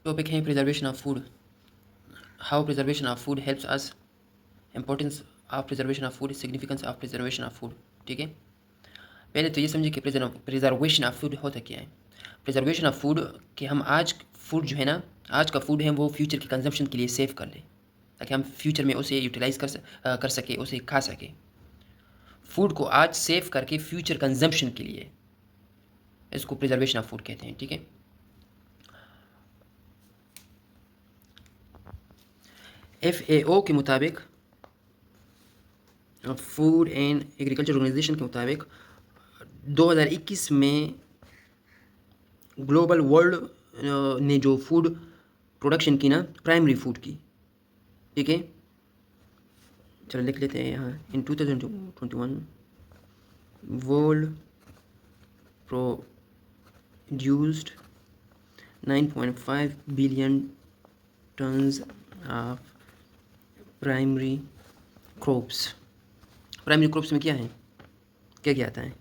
Topic है preservation of food. How preservation of food helps us, importance of preservation of food, significance of preservation of food. ठीक है, पहले तो ये समझिए कि प्रिजर्वेशन ऑफ फूड होता क्या है। प्रिजर्वेशन ऑफ फूड कि हम आज फूड जो है ना, आज का फूड है वो फ्यूचर की कंजम्पशन के लिए सेव कर ले, ताकि हम फ्यूचर में उसे यूटिलाइज कर सके, उसे खा सके। फूड को आज सेव करके फ्यूचर कंजम्पशन के लिए, इसको प्रिजर्वेशन ऑफ फूड कहते हैं। ठीक है, FAO के मुताबिक, फूड एंड एग्रीकल्चर ऑर्गेनाइजेशन के मुताबिक 2021 में ग्लोबल वर्ल्ड ने जो फूड प्रोडक्शन की ना, प्राइमरी फूड की, ठीक है, चलो लिख लेते हैं यहाँ, in 2021 world produced 9.5 billion tons of primary crops. Primary crops में क्या है, क्या क्या आता है?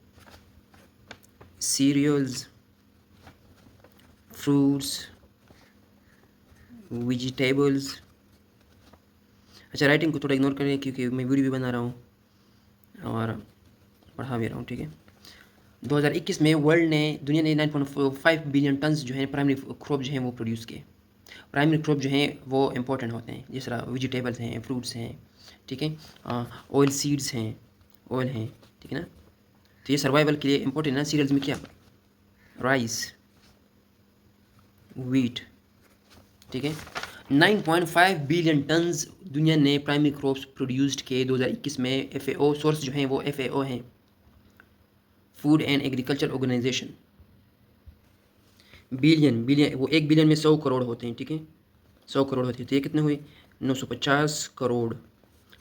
Cereals, fruits, vegetables. अच्छा, राइटिंग को थोड़ा इग्नोर करें क्योंकि मैं वीडियो भी बना रहा हूँ और पढ़ा भी रहा हूँ। ठीक है, 2021 में दुनिया ने 9.5 बिलियन टन्स जो है प्राइमरी क्रॉप जो है वो प्रोड्यूस किए। प्राइमरी क्रॉप जो हैं वो इम्पोर्टेंट होते हैं, जिस तरह वेजिटेबल्स हैं, फ्रूट्स हैं, ठीक है, ऑयल सीड्स हैं, ऑयल हैं, ठीक है ना। तो ये सर्वाइवल के लिए इम्पोर्टेंट है ना। सीरियल्स में क्या, राइस, वीट, ठीक है। 9.5 बिलियन टन्स दुनिया ने प्राइमरी क्रॉप्स प्रोड्यूस्ड किए 2021 में। FAO सोर्स जो हैं वो FAO हैं, food and agriculture organization. Billion, billion वो 1 बिलियन में 100 करोड़ होते हैं, ठीक है, 100 करोड़ होते हैं। तो ये कितने हुए, 950 करोड़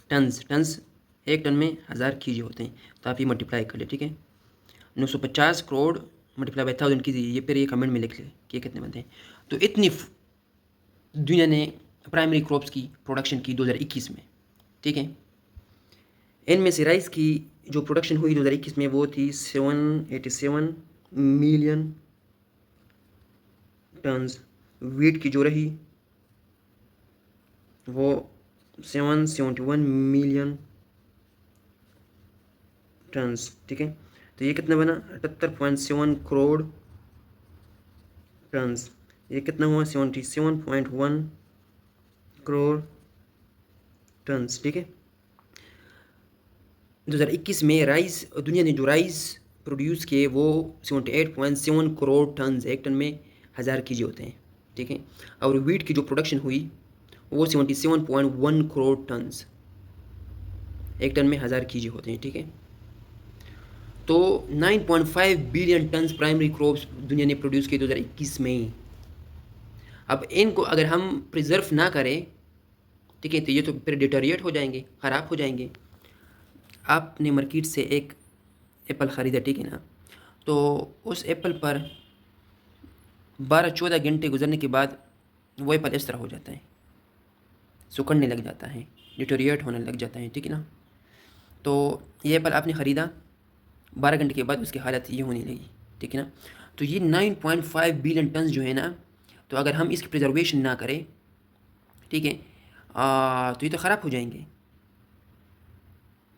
टन्स। टन्स, एक टन में 1000 केजी होते हैं, तो आप ये मल्टीप्लाई कर ले, ठीक है। 950 करोड़ मल्टीप्लाई बाई 1000 कीजिए, ये फिर ये कमेंट में लिख ले कि ये कितने बनते हैं। तो इतनी दुनिया ने प्राइमरी क्रॉप्स की प्रोडक्शन की 2021 में, ठीक है। इनमें से राइस की जो प्रोडक्शन हुई 2021 में वो थी 787 मिलियन टन्स। वीट की जो रही वो 771 मिलियन टन्स, ठीक है। तो ये कितना बना, 78.7 करोड़ टन्स। ये कितना हुआ, 77.1 करोड़ टन्स, ठीक है। 2021 में राइस, दुनिया ने जो राइस प्रोड्यूस किए वो 78.7 करोड़ टन्स, एक टन में 1000 केजी होते हैं, ठीक है। और वीट की जो प्रोडक्शन हुई वो 77.1 करोड़ टन्स, एक टन में 1000 केजी होते हैं, ठीक है। तो 9.5 बिलियन टन्स प्राइमरी क्रॉप्स दुनिया ने प्रोड्यूस किए 2021 में। अब इनको अगर हम प्रिजर्व ना करें, ठीक है, तो ये तो फिर डिटोरिएट हो जाएंगे, ख़राब हो जाएंगे। आपने मार्केट से एक एप्पल ख़रीदा, ठीक है ना, तो उस एप्पल पर 12-14 घंटे गुजरने के बाद वो एप्पल इस तरह हो जाता है, सुखड़ने लग जाता है, डिटोरिएट होने लग जाता है, ठीक है ना। तो ये एप्पल आपने ख़रीदा, 12 घंटे के बाद उसकी हालत ये होने लगी, ठीक है ना। तो ये 9.5 बिलियन टन्स जो है ना, तो अगर हम इसकी प्रिजर्वेशन ना करें, ठीक है, तो ये तो ख़राब हो जाएंगे,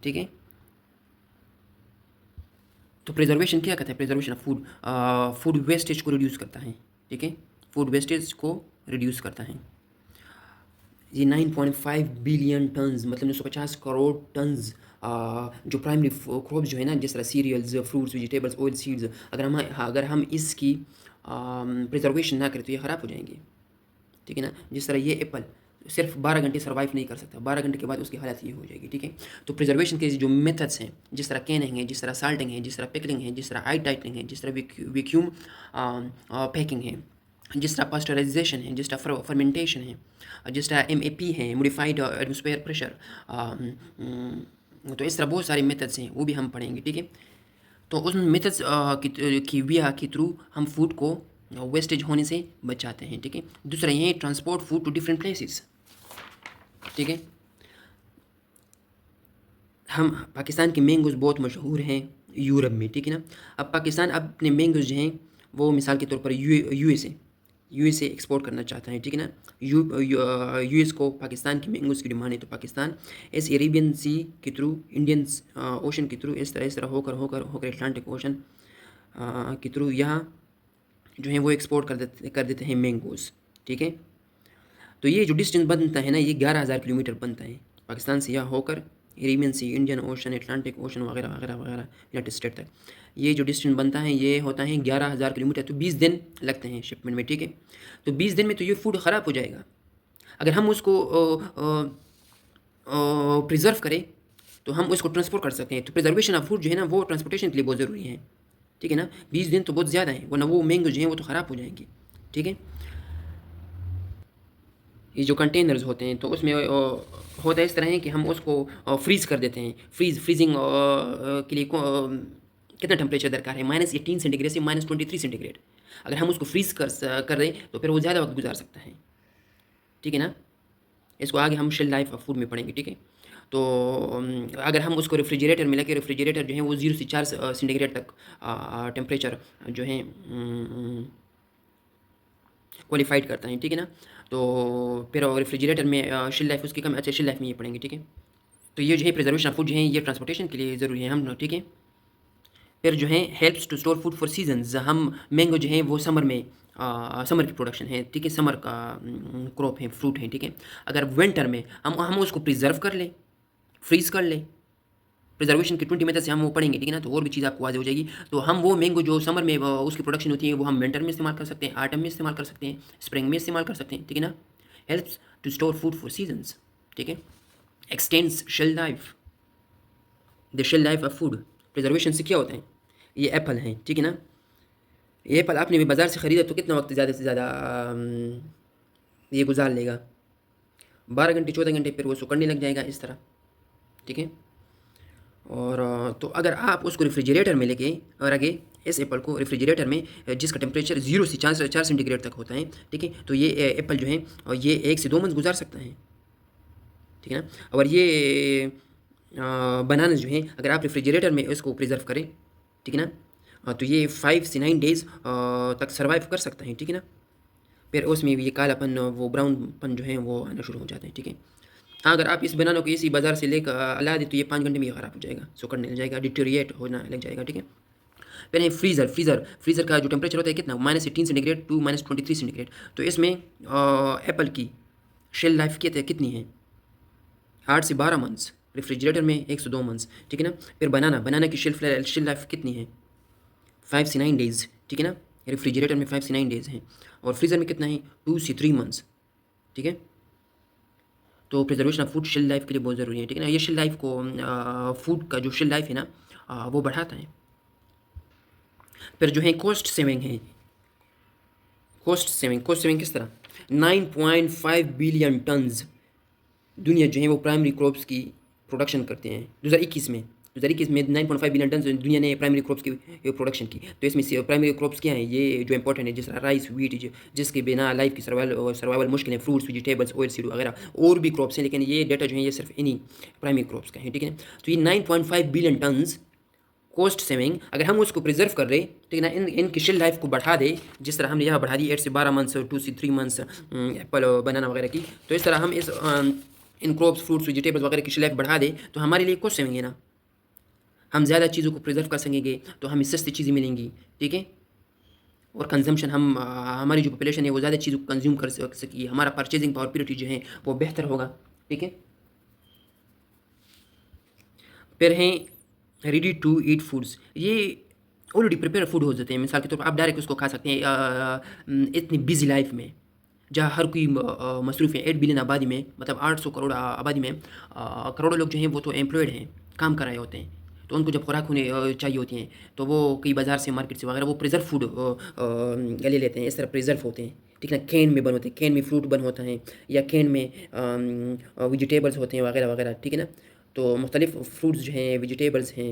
ठीक है। तो प्रिजर्वेशन क्या करता है, preservation of food, food wastage को रिड्यूस करता है, ठीक है, फूड वेस्टेज को रिड्यूस करता है। ये 9.5 बिलियन टन्स मतलब 950 करोड़ टन्स जो प्राइमरी क्रॉप्स जो है ना, जिस तरह cereals, fruits, vegetables, oil seeds, अगर हम इसकी प्रिजर्वेशन ना करें तो ये ख़राब हो जाएंगे, ठीक है ना। जिस तरह ये एप्पल सिर्फ 12 घंटे सर्वाइव नहीं कर सकता, 12 घंटे के बाद उसकी हालत ये हो जाएगी, ठीक है। तो प्रिजर्वेशन के जो मेथड्स हैं, जिस तरह कैनिंग है, जिस तरह साल्टिंग है, जिस तरह पिकलिंग है, जिस तरह आई टाइटनिंग है, जिस तरह वैक्यूम पैकिंग है, जिस तरह पास्चराइजेशन है, जिस तरह फर्मेंटेशन है, जिस तरह MAP है, मॉडिफाइड एटमॉस्फेयर प्रेशर, तो इस तरह बहुत सारे मेथड्स हैं, वो भी हम पढ़ेंगे, ठीक है। तो उन मेथड्स की विया के थ्रू हम फूड को वेस्टेज होने से बचाते हैं, ठीक है। दूसरा ये transport food to different places, ठीक है। हम पाकिस्तान के मैंगोज़ बहुत मशहूर हैं यूरोप में, ठीक है ना। अब पाकिस्तान अपने मैंगोज़ जो हैं वो मिसाल के तौर पर USA, यूएसए एक्सपोर्ट करना चाहता है, ठीक है ना। यूएस को पाकिस्तान की मैंगोज़ की डिमांड है, तो पाकिस्तान इस अरेबियन सी के थ्रू, इंडियन ओशन के थ्रू, इस तरह होकर होकर होकर अटलांटिक ओशन के थ्रू यहाँ जो है वो एक्सपोर्ट कर देते हैं मैंगोज़, ठीक है। तो ये जो डिस्टेंस बनता है ना, ये 11,000 किलोमीटर बनता है पाकिस्तान से यहाँ होकर अरेबियन सी, इंडियन ओशन, अटलांटिक ओशन वगैरह वगैरह वगैरह, यूनाइटेड स्टेट तक। ये जो डिस्टेंस बनता है ये होता है 11,000 किलोमीटर, तो 20 दिन लगते हैं शिपमेंट में, ठीक है। तो 20 दिन में तो ये फूड ख़राब हो जाएगा। अगर हम उसको प्रिजर्व करें तो हम उसको ट्रांसपोर्ट कर सकते हैं। तो प्रिजर्वेशन ऑफ फूड जो है ना वो ट्रांसपोर्टेशन के लिए बहुत ज़रूरी है, ठीक है ना। 20 दिन तो बहुत ज़्यादा है, वरना वो मैंगो जो है वो तो ख़राब हो जाएंगे, ठीक है। ये जो कंटेनर्स होते हैं तो उसमें होता है इस तरह है कि हम उसको फ्रीज़ कर देते हैं। फ्रीजिंग के लिए कितना टेम्परेचर दरकार है, -18 सेंटीग्रेड से -23 सेंटीग्रेड। अगर हम उसको फ्रीज़ कर दें तो फिर वो ज़्यादा वक्त गुजार सकता है, ठीक है ना। इसको आगे हम शेल लाइफ ऑफ फूड में पढ़ेंगे, ठीक है। तो अगर हम उसको रेफ्रिजरेटर में लगे, रेफ्रिजरेटर जो है वो 0 से 4 सेंटीग्रेड तक टेम्परेचर जो है क्वालिफाइड करता है, ठीक है ना। तो फिर रेफ्रिजरेटर में शेल लाइफ उसकी कम, अच्छा शेल लाइफ में ये पढ़ेंगे, ठीक है। तो ये जो है प्रिजर्वेशन ऑफ फूड जो है ये ट्रांसपोर्टेशन के लिए ज़रूरी है हम, ठीक है। फिर जो है helps to store food for seasons, हम मैंगो जो है वो समर में समर की प्रोडक्शन है, ठीक है, समर का क्रॉप है, फ्रूट है, ठीक है। अगर विंटर में हम उसको प्रिजर्व कर लें, फ्रीज़ कर लें, प्रिजर्वेशन की 20 मेथड से हम वो पढ़ेंगे, ठीक है ना। तो और भी चीज़ आपको आज हो जाएगी। तो हम वो मैंगो जो समर में उसकी प्रोडक्शन होती है वो हम विंटर में इस्तेमाल कर सकते हैं, ऑटम में इस्तेमाल कर सकते हैं, स्प्रिंग में इस्तेमाल कर सकते हैं, ठीक है ना। Helps to store food for seasons, ठीक है। Extends shelf life, the shelf life of food. Preservation से क्या होता है, ये एप्पल हैं, ठीक है ना। ये एप्पल आपने भी बाज़ार से ख़रीदा तो कितना वक्त ज़्यादा से ज़्यादा ये गुजार लेगा, 12 घंटे 14 घंटे, फिर वो सुकड़ने लग जाएगा इस तरह, ठीक है। और तो अगर आप उसको रेफ्रिजरेटर में लेके और आगे इस एप्पल को रेफ्रिजरेटर में जिसका टेम्परेचर 0 से 4 सेंटीग्रेड तक होता है, ठीक है, तो ये एप्पल जो है और ये 1 से 2 मंथ गुजार सकता है, ठीक है ना। और ये बनाना जो है अगर आप रेफ्रिजरेटर में इसको प्रिजर्व करें, ठीक है ना, तो ये 5 से 9 डेज़ तक सर्वाइव कर सकता है, ठीक है ना। फिर उसमें भी ये कालापन, वो ब्राउनपन जो है वो आना शुरू हो जाते हैं, ठीक है। हाँ, अगर आप इस बनाना को इसी बाज़ार से लेकर ला दें तो ये 5 घंटे में ये ख़राब हो जाएगा, सुकड़ने लग जाएगा, डिटेरिएट होना लग जाएगा, ठीक है। फिर है फ्रीज़र का जो टेम्परेचर होता है कितना, -18 सेंटीग्रेड टू -23 सेंटीग्रेड। तो इसमें एप्पल की शेल लाइफ कितनी है, 8 से 12 मंथ्स, रेफ्रिजरेटर में 1 से 2 मंथ्स, ठीक है ना। फिर बनाना की शेल लाइफ कितनी है, 5 से 9 डेज़, ठीक है ना। रेफ्रिजरेटर में 5 से 9 डेज़ हैं और फ्रीज़र में कितना है, 2 से 3 मंथ्स, ठीक है। तो preservation of food shelf life के लिए बहुत ज़रूरी है, ठीक है ना। ये शेल लाइफ को फूड का जो शेल लाइफ है ना वो बढ़ाता है। फिर जो है कॉस्ट सेविंग है, कॉस्ट सेविंग किस तरह, 9.5 बिलियन टन्स दुनिया जो है वो प्राइमरी क्रॉप्स की प्रोडक्शन करते हैं 2021 में 9.5 बिलियन टन दुनिया ने प्राइमरी क्रॉप्स की प्रोडक्शन की। तो इसमें से प्राइमरी क्रॉप्स क्या हैं, ये जो इंपॉर्टेंट है, जैसे राइस, व्हीट, जिसके बिना लाइफ की सर्वाइवल मुश्किल है, फ्रूट्स, वेजिटेबल्स, ऑयल सीड वगैरह, और भी क्रॉप्स हैं, लेकिन ये डाटा जो है ये सिर्फ इन्हीं प्राइमरी क्रॉप्स का है, ठीक है। तो ये 9.5 बिलियन टन्स कॉस्ट सेविंग, अगर हम उसको प्रिजर्व कर रहे, ठीक है ना, इनकी शेल लाइफ को बढ़ा दे, जिस तरह हमने यहाँ बढ़ा दी 8 से 12 मंथ्स, 2 से 3 मंथ्स एप्पल बनाना वगैरह की, तो इस तरह हम इस इन क्रॉप्स, फ्रूट्स, वेजिटेबल्स वगैरह की शेल लाइफ बढ़ा दे तो हमारे लिए कॉस्ट सेविंग है ना। हम ज़्यादा चीज़ों को प्रिजर्व कर सकेंगे तो हमें सस्ती चीज़ें मिलेंगी, ठीक है। और कंजम्पशन, हमारी जो पॉपुलेशन है वो ज़्यादा चीज़ों को कंज्यूम कर सकी, हमारा परचेजिंग पावर प्योरिटी जो है वो बेहतर होगा, ठीक है। फिर हैं रेडी टू ईट फूड्स, ये ऑलरेडी प्रिपेयर फूड हो जाते हैं। मिसाल के तौर पर आप डायरेक्ट उसको खा सकते हैं इतनी बिजी लाइफ में जहाँ हर कोई मसरूफ़ है, 8 बिलियन आबादी में, मतलब 800 करोड़ आबादी में करोड़ों लोग जो हैं वो तो एम्प्लॉयड हैं, काम कर रहे होते हैं। तो उनको जब खुराक होने चाहिए होती हैं तो वो कई बाज़ार से, मार्केट से वगैरह वो प्रिजर्व फूड ले लेते हैं। इस तरह प्रिजर्व होते हैं, ठीक है ना। कैन में बन होते हैं, कैन में फ्रूट बन होता है, या कैन में वेजिटेबल्स होते हैं वगैरह वगैरह, ठीक है ना। तो मुख्तलिफ फ्रूट्स जो हैं, वेजिटेबल्स हैं,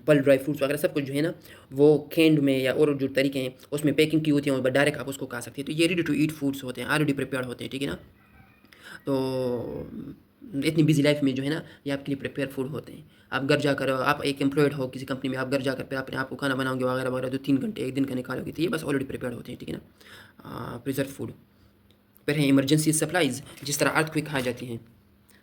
पल ड्राई फ्रूट्स वगैरह सब कुछ जो है ना वो कैंड में या और जो तरीके हैं उसमें पैकिंग की होती हैं और डायरेक्ट आप उसको खा सकते हैं। तो ये रेडी टू ईट फूड्स होते हैं, ऑलरेडी प्रिपेयर्ड होते हैं, ठीक है ना। तो इतनी बिजी लाइफ में जो है ना, ये आपके लिए प्रिपेयर फूड होते हैं। आप घर जाकर, आप एक एम्प्लॉयड हो किसी कंपनी में, आप घर जाकर पे अपने आप को खाना बनाओगे वगैरह वगैरह, 2-3 घंटे एक दिन का निकालोगे, तो ये बस ऑलरेडी प्रिपेयर्ड होते हैं, ठीक है ना। Preserve food. फिर है इमरजेंसी सप्लाईज, जिस तरह अर्थक्वेक आ जाती हैं,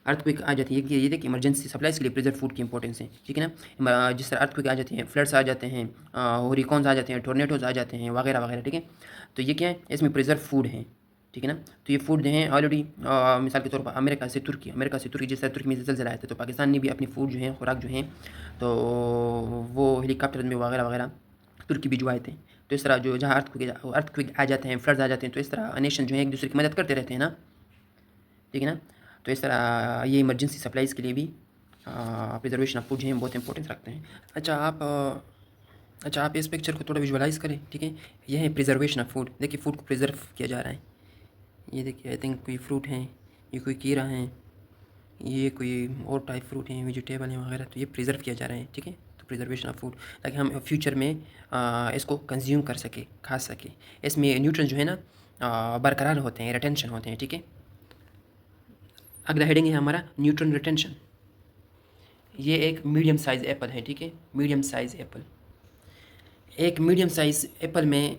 अर्थक्वेक आ जाती है, ये देखिए इमरजेंसी सप्लाईज के लिए प्रिजर्व फूड की इंपॉर्टेंस है, ठीक है ना। जिस तरह अर्थक्वेक आ जाती हैं, फ्लड्स आ जाते हैं, हरिकेन्स आ जाते हैं, टोर्नेडोज आ जाते हैं वगैरह वगैरह, ठीक है। तो ये क्या है, इसमें प्रिजर्व फूड है, ठीक है ना। तो ये फूड जो है ऑलरेडी, मिसाल के तौर पर अमेरिका से तुर्की, जिस तरह तुर्की में ज़लज़ला आया था, तो पाकिस्तान ने भी अपनी फूड जो है, खुराक जो है, तो वो हेलीकॉप्टर में वगैरह वगैरह तुर्की भिजवाए थे। तो इस तरह जो जहाँ अर्थक्वेक आ जाते हैं, फ्लड्स आ जाते हैं, तो इस तरह नेशन जो है एक दूसरे की मदद करते रहते हैं ना, ठीक है ना। तो इस तरह ये इमरजेंसी सप्लाईज़ के लिए भी प्रिजर्वेशन ऑफ फूड जो है बहुत इंपॉर्टेंस रखते हैं। अच्छा आप इस पिक्चर को थोड़ा विजुअलाइज़ करें, ठीक है। ये है प्रिजर्वेशन ऑफ फूड। देखिए फूड को प्रिजर्व किया जा रहा है। ये देखिए, आई थिंक कोई फ्रूट है, ये कोई कीड़ा है, ये कोई और टाइप फ्रूट है, वेजिटेबल है वगैरह, तो ये प्रिजर्व किया जा रहा है, ठीक है। तो प्रिजर्वेशन ऑफ फूड, ताकि हम फ्यूचर में इसको कंज्यूम कर सके, खा सके। इसमें न्यूट्रिएंट्स जो है ना बरकरार होते हैं, रिटेंशन होते हैं, ठीक है। अगला हेडिंग है हमारा न्यूट्रिएंट रिटेंशन। ये एक मीडियम साइज़ एप्पल है, ठीक है। मीडियम साइज़ एप्पल, एक मीडियम साइज़ एप्पल में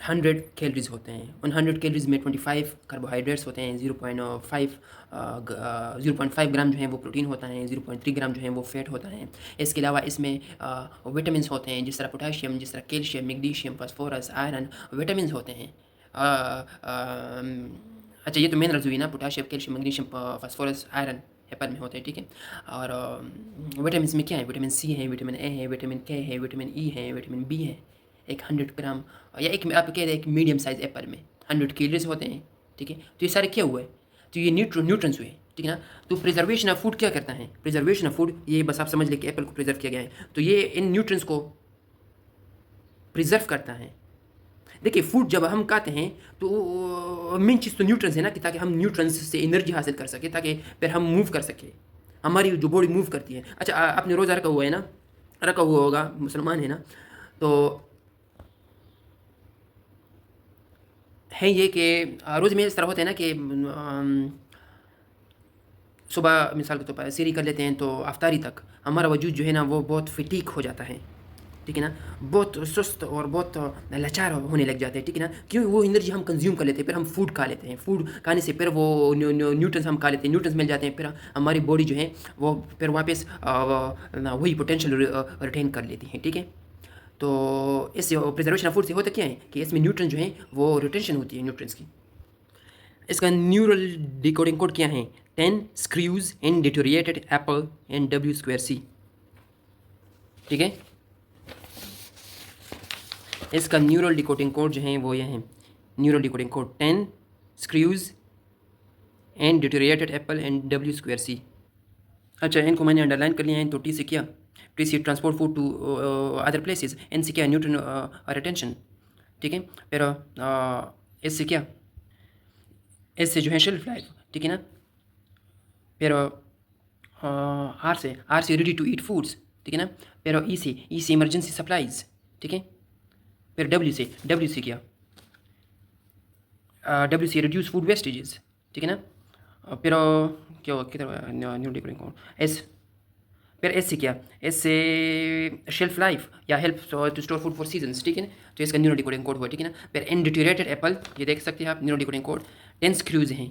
100 कैलोरीज होते हैं। उन 100 कैलोरीज में 25 कार्बोहाइड्रेट्स होते हैं, 0.5 ग्राम जो है वो प्रोटीन होता है, 0.3 ग्राम जो है वो फैट होता है। इसके अलावा इसमें विटामिन होते हैं, जिस तरह पोटाशियम, जिस तरह calcium, magnesium, phosphorus, iron, vitamin होते हैं। अच्छा, ये तो मिनरल्स हुई ना, potassium, calcium, magnesium, phosphorus, iron Apple में होते हैं, ठीक है। और विटामिन में क्या है, विटामिन सी है, विटामिन ए है, विटामिन के है, विटामिन ई है, विटामिन बी है। एक 100 ग्राम या एक आप कह रहे हैं एक मीडियम साइज़ एप्पल में 100 कैलोरीज होते हैं, ठीक है। तो ये सारे क्या हुए, तो ये न्यूट्रंस हुए, ठीक है ना। तो प्रिजर्वेशन ऑफ फूड क्या करता है, प्रिजर्वेशन ऑफ फूड, ये बस आप समझ लें कि एप्पल को प्रिजर्व किया गया है, तो ये इन न्यूट्रंस को प्रिजर्व करता है। देखिए फूड जब हम खाते हैं तो मेन चीज़ तो न्यूट्रंस है ना, कि ताकि हम न्यूट्रंस से एनर्जी हासिल कर सके, ताकि फिर हम मूव कर सके, हमारी जो बॉडी मूव करती है। अच्छा, आपने रोज़ा रखा हुआ है ना, रखा हुआ होगा, मुसलमान है ना, तो है ये कि रोज़ में इस तरह होता है ना कि सुबह मिसाल के तौर पर सीरी कर लेते हैं, तो अफ्तारी तक हमारा वजूद जो है ना वो बहुत फिटीक हो जाता है, ठीक है ना, बहुत सुस्त और बहुत लाचार होने लग जाते हैं, ठीक है ना। क्यों, वो एनर्जी हम कंज्यूम कर लेते हैं, फिर हम फूड खा लेते हैं, फूड खाने से फिर वो न्यूट्रंस हम खा लेते हैं, न्यूट्रंस मिल जाते हैं, फिर हमारी बॉडी जो है वो फिर वापस वही पोटेंशियल रिटेन कर लेती है, ठीक है। तो इस प्रिजर्वेशन ऑफ फूड से होता क्या है कि इसमें न्यूट्रन जो है वो रिटेंशन होती है न्यूट्रंस की। इसका न्यूरल डिकोडिंग कोड क्या है, 10 screws in deteriorated apple and W²C, ठीक है। इसका न्यूरल डिकोडिंग कोड जो है वो ये है, neural decoding code 10 screws and deteriorated apple and W²C। अच्छा, इनको मैंने अंडरलाइन कर लिया है, तो टी से क्या, टी से transport food to other places, N से क्या न्यूट्रन रिटेंशन, ठीक है। फिर एस से क्या, एस से जो है शेल्फ लाइफ, ठीक है ना। फिर आर से रेडी टू ईट फूड्स, ठीक है ना। फिर ई से इमरजेंसी सप्लाईज, ठीक है। फिर डब्ल्यू से क्या, डब्ल्यू से रिड्यूस फूड वेस्टेजेस, ठीक है ना। फिर क्या किधर न्यू डिकोडिंग एस, फिर एस से क्या, एस से शेल्फ लाइफ या help to store food for seasons, ठीक है ना। तो इसका न्यूरो डिकोडिंग कोड हुआ, ठीक है ना। फिर इन डिटोरिएटेड एप्पल, ये देख सकते हैं आप, न्यूरो डिकोडिंग कोड 10 स्क्रूज हैं,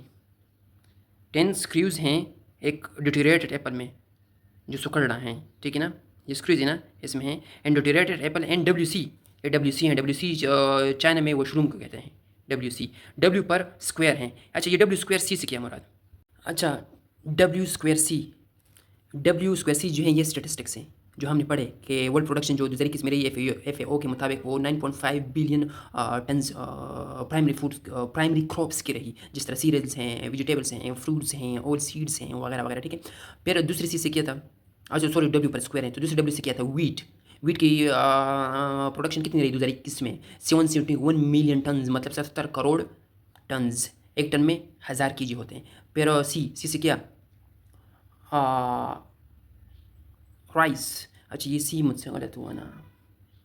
10 स्क्रूज हैं एक डिटोरिएटेड एप्पल में जो सुकड़ रहा है, ठीक है ना। ये स्क्रूज है ना, इसमें है and deteriorated apple and WC, ये WC है, WC चाइना में वशरूम को कहते हैं, WC, W पर स्क्वायर है। अच्छा, ये W²C से क्या मुराद, अच्छा W²C जो है ये स्टेटिस्टिक्स हैं जो हमने पढ़े कि वर्ल्ड प्रोडक्शन जो 2021 में रही FAO के मुताबिक वो 9.5 बिलियन टन्स प्राइमरी क्रॉप्स की रही, जिस तरह सीरियल्स हैं, वेजिटेबल्स हैं, फ्रूट्स हैं, ऑयल सीड्स हैं वगैरह वगैरह, ठीक है। फिर दूसरी चीज़ से क्या था, अच्छा सॉरी W पर स्क्वायर है, तो दूसरे W से क्या था, वीट की प्रोडक्शन कितनी रही 2021 में, 771 मिलियन टन्स, मतलब 70 करोड़ टन्स, एक टन में 1000 kg होते हैं। फिर सी से क्या, राइस, अच्छा ये सी मुझसे गलत हुआ ना,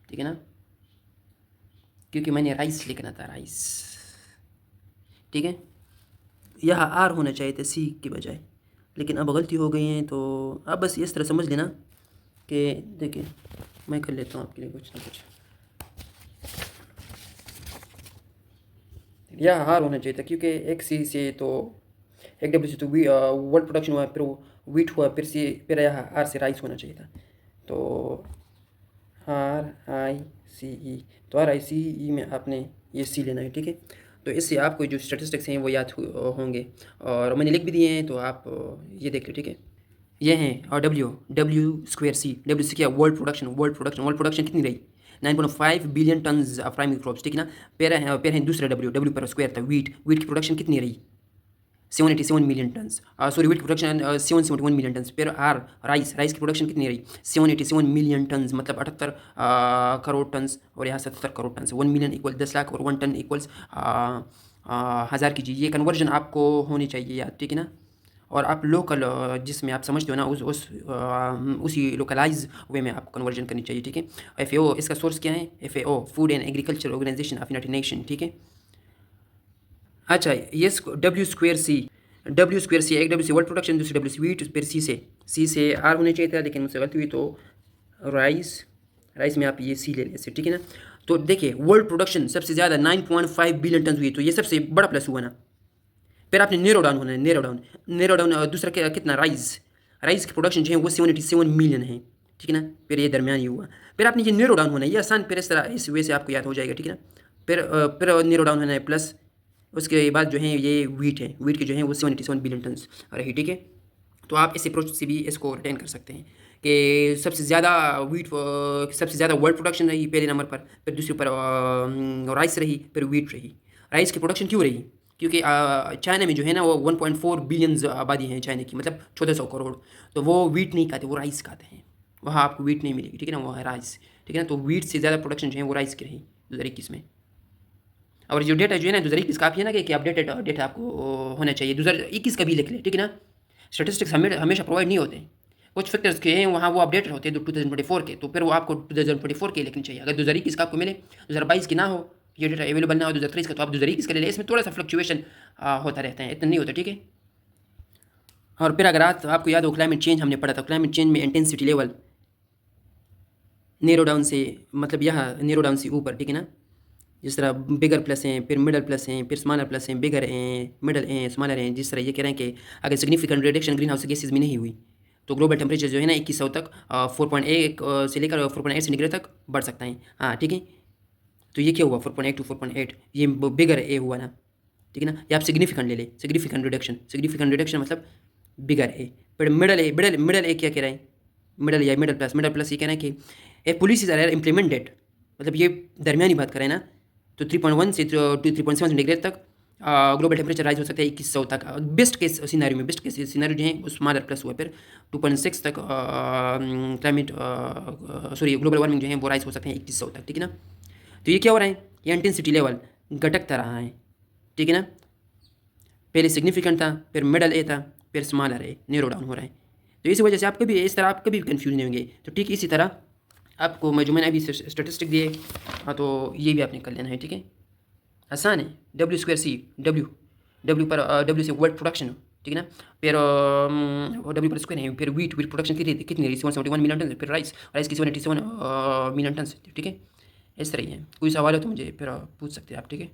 ठीक है ना, क्योंकि मैंने राइस लिखना था, राइस, ठीक है। यहाँ आर होना चाहिए था सी की बजाय, लेकिन अब गलती हो गई है, तो आप बस इस तरह समझ लेना कि देखिए मैं कर लेता हूँ आपके लिए कुछ ना कुछ। यह हार होना चाहिए था, क्योंकि एक सी से तो एक डब्ल्यू से तो वर्ल्ड प्रोडक्शन हुआ, फिर वीट हुआ, फिर यहाँ आर से राइस होना चाहिए था। तो आर आई सी ई, तो आर आई सी ई में आपने ये सी लेना है, ठीक है। तो इससे आपको जो स्टेटिस्टिक्स हैं वो याद होंगे, और मैंने लिख भी दिए हैं, तो आप ये देख लो, ठीक है। ये हैं और डब्ल्यू सी क्या, वर्ल्ड प्रोडक्शन कितनी रही? 9.5 billion tons of primary crops, ठीक है ना। पेरा है दूसरा डब्ल्यू पर स्क्वायर था, वीट की प्रोडक्शन कितनी रही? 787 मिलियन टन्स। सॉरी, वीट की प्रोडक्शन 771 मिलियन टन्स। फिर राइस की प्रोडक्शन कितनी रही? 787 मिलियन टन्स, मतलब 78 करोड़ टन्स, और यहाँ 77 करोड़ टन्स। 1 मिलियन इक्वल 10 लाख, और 1 टन इक्वल्स 1000 कीजिए। ये कन्वर्जन आपको होनी चाहिए याद, ठीक है ना। और आप लोकल जिसमें आप समझते हो ना, उसी लोकलाइज वे में आपको कन्वर्जन करनी चाहिए, ठीक है। FAO इसका सोर्स क्या है? FAO food and agriculture organization of united nation, ठीक है। अच्छा, ये डब्ल्यू स्क्वेयर सी, एक डब्ल्यू सी वर्ल्ड प्रोडक्शन, दूसरी डब्ल्यू सी वीट, फिर सी से आर होने चाहिए था, लेकिन मुझसे गलती हुई, तो राइस में आप ये सी ले लें, ठीक है ना। तो देखिए वर्ल्ड प्रोडक्शन सबसे ज़्यादा 9.5 बिलियन टन हुई, तो ये सबसे बड़ा प्लस हुआ ना। फिर आपने नेरो डाउन होना है, नेरो डाउन दूसरा कितना? राइस की प्रोडक्शन जो है वो 787 मिलियन है, ठीक है ना। फिर ये दरमियान ही हुआ। फिर आपने ये नेरो डाउन होना है, ये आसान, फिर इस तरह इस वे से आपको याद हो जाएगा, ठीक है ना। फिर नेरो डाउन होना है, प्लस उसके बाद जो है ये वीट की जो है वो 787 बिलियन टन रही, ठीक है। तो आप इस अप्रोच से भी इसको रिटेन कर सकते हैं कि सबसे ज़्यादा वर्ल्ड प्रोडक्शन रही पहले नंबर पर, फिर दूसरे पर राइस रही, फिर वीट रही। राइस की प्रोडक्शन क्यों रही? क्योंकि चाइना में जो है ना वो 1.4 बिलियन आबादी है चाइना की, मतलब 1400 करोड़। तो वो वीट नहीं खाते, वो राइस खाते हैं। वहाँ आपको वीट नहीं मिलेगी, ठीक है ना, वो है राइस, ठीक है ना। तो वीट से ज़्यादा प्रोडक्शन जो है वो राइस की रही 2021 में। और जो डेटा जो है ना 2021 का, आप ये ना कि अपडेटेड डेटा आपको होना चाहिए, 2021 का भी लिख ले, ठीक है ना। स्टेटिस्टिक्स हमेशा प्रोवाइड नहीं होते, कुछ फैक्टर्स के हैं वहाँ वो अपडेटेड होते हैं 2024 के, तो फिर वो आपको 2024 के लिखनी चाहिए। अगर 2021 का आपको मिले, 2022 की ना हो, ये डेटा अवेलेबल ना हो 2023 का, तो आप 2021 का ले लें। इसमें थोड़ा सा फ्लक्चुएशन होता रहता है, इतना नहीं होता, ठीक है। और फिर अगर आपको याद हो क्लाइमेट चेंज हमने पढ़ा था, क्लाइमेट चेंज में इंटेंसिटी लेवल नेरो डाउन से, मतलब यहाँ नेरो डाउन से ऊपर, ठीक है ना। जिस तरह बिगर प्लस हैं, फिर मिडल प्लस हैं, फिर स्मॉलर प्लस हैं, बिगर हैं, मिडल हैं, स्मॉलर हैं। जिस तरह ये कह रहे हैं कि अगर significant reduction green house gases में नहीं हुई, तो ग्लोबल टेम्परेचर जो है ना 2100 तक 4.1 से लेकर 4.8 सेंटीग्रेड तक बढ़ सकता है। हाँ, ठीक है। तो ये क्या हुआ? 4.8 टू 4.8, ये बिगर ए हुआ ना, ठीक है ना। ये आप सिग्निफिकेंट ले ले, सिग्निफिकेंट रिडक्शन मतलब बिगर ए। फिर मिडल ए क्या कह रहा है? मिडल प्लस ये कह रहा है कि ए पॉलिसीज आर इम्प्लीमेंटेड, मतलब ये दरमियानी बात करें ना, तो 3.1 से 3.7 सेंटीग्रेड तक ग्लोबल टेम्परेचर राइज हो सकता है 2100 तक। बेस्ट केस सिनारियो जो है वो स्मॉलर प्लस हुआ, फिर 2.6 तक ग्लोबल वार्मिंग जो है वो राइज हो सकते हैं 2100 तक, ठीक है ना। तो ये क्या हो रहा है? ये इंटेंसिटी लेवल घटकता रहा है, ठीक है ना। पहले सिग्निफिकेंट था, फिर मिडल ए था, फिर स्मॉलर ए, नेरो डाउन हो रहा है। तो इसी वजह से आप कभी इस तरह आप कभी कन्फ्यूज नहीं होंगे। तो ठीक इसी तरह आपको मैंने अभी स्टेटिस्टिक दिए, हाँ, तो ये भी आपने कर लेना है, ठीक है। आसान है। डब्ल्यू स्क्वायर सी, डब्ल्यू से वर्ल्ड प्रोडक्शन, ठीक है ना। फिर डब्ल्यू पर स्क्वायर है, फिर वीट प्रोडक्शन कितनी रही? 771 मिलियन टन। फिर राइस की 787 मिलियन टन, ठीक है। इस तरह ही है। कोई सवाल हो तो मुझे फिर पूछ सकते हैं आप, ठीक है।